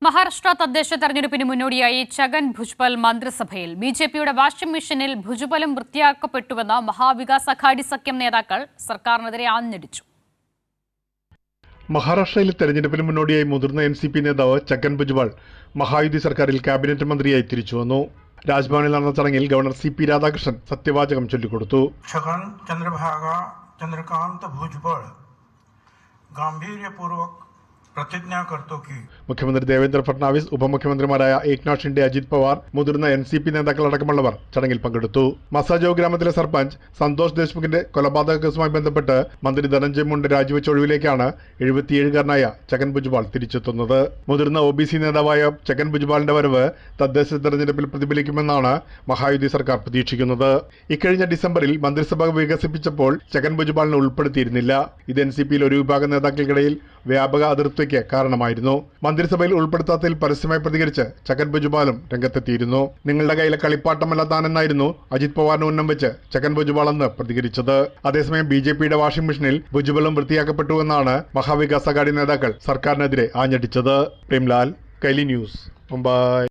മഹാരാഷ്ട്ര തദ്ദേശ തെരഞ്ഞെടുപ്പിന് മുന്നോടിയായി ഛഗൻ ഭുജ്ബൽ മന്ത്രിസഭയിൽ ബിജെപിയുടെ വാഷിംഗ് മെഷീനിൽ ഭുജ്ബലും വൃത്തിയാക്കപ്പെട്ടുവെന്ന മഹാവികാസ് അഘാടി സഖ്യം നേതാക്കൾ സർക്കാരിനെതിരെ ആഞ്ഞടിച്ചു. മഹാരാഷ്ട്രയിലെ തെരഞ്ഞെടുപ്പിന് മുന്നോടിയായി മുതിർന്ന എൻസിപി നേതാവ് ഛഗൻ ഭുജ്ബൽ മഹായുതി സർക്കാരിൽ ക്യാബിനറ്റ് മന്ത്രിയായി തിരിച്ചുവന്നു. രാജ്ഭവനിൽ നടന്ന ചടങ്ങിൽ ഗവർണർ സി.പി. രാധാകൃഷ്ണൻ സത്യവാചകം ചൊല്ലിക്കൊടുത്തു. छगन चंद्रकांत भुजबळ गांभीर्यपूर्वक प्रतिज्ञा करतो की മുഖ്യമന്ത്രി ദേവേന്ദ്ര ഫട്നാവിസ്, ഉപമുഖ്യമന്ത്രിമാരായ ഏക്നാഥ് ഷിൻഡെ, അജിത് പവാർ, മുതിർന്ന എൻസിപി നേതാക്കളടക്കമുള്ളവർ ചടങ്ങിൽ പങ്കെടുത്തു. മസാജോ ഗ്രാമത്തിലെ സർപഞ്ച് സന്തോഷ് ദേശ്മുഖിന്റെ കൊലപാതക കേസുമായി ബന്ധപ്പെട്ട് മന്ത്രി ധനഞ്ജയ് മുണ്ടെ രാജിവെച്ച ഒഴിവിലേക്കാണ് 77-കാരനായ ഛഗൻ ഭുജ്ബൽ തിരിച്ചെത്തുന്നത്. മുതിർന്ന OBC നേതാവായ ഛഗൻ ഭുജ്ബലിന്റെ വരവ് തദ്ദേശ തെരഞ്ഞെടുപ്പിൽ പ്രതിഫലിക്കുമെന്നാണ് മഹായുതി സർക്കാർ പ്രതീക്ഷിക്കുന്നത്. ഇക്കഴിഞ്ഞ ഡിസംബറിൽ മന്ത്രിസഭ വികസിപ്പിച്ചപ്പോൾ ഛഗൻ ഭുജ്ബലിനെ ഉൾപ്പെടുത്തിയിരുന്നില്ല. ഇത് എൻസിപിയിൽ ഒരു വിഭാഗം നേതാക്കൾക്കിടയിൽ വ്യാപക അതിർത്തിക്ക് കാരണമായിരുന്നു. മന്ത്രിസഭയിൽ ഉൾപ്പെടുത്താത്തതിൽ പരസ്യമായി പ്രതികരിച്ച് ഛഗൻ ഭുജ്ബലും രംഗത്തെത്തിയിരുന്നു. നിങ്ങളുടെ കയ്യിലെ കളിപ്പാട്ടമല്ല താനെന്നായിരുന്നു അജിത് പവാറിന് ഉന്നം വെച്ച് ഛഗൻ ഭുജ്ബൽ എന്ന് പ്രതികരിച്ചത്. അതേസമയം ബിജെപിയുടെ വാഷിംഗ് മെഷീനിൽ ഭുജ്ബലും വൃത്തിയാക്കപ്പെട്ടുവെന്നാണ് മഹാവികാസ് അഘാടി നേതാക്കൾ സർക്കാരിനെതിരെ ആഞ്ഞടിച്ചത്. പ്രേംലാൽ, കൈലി ന്യൂസ്, മുംബൈ.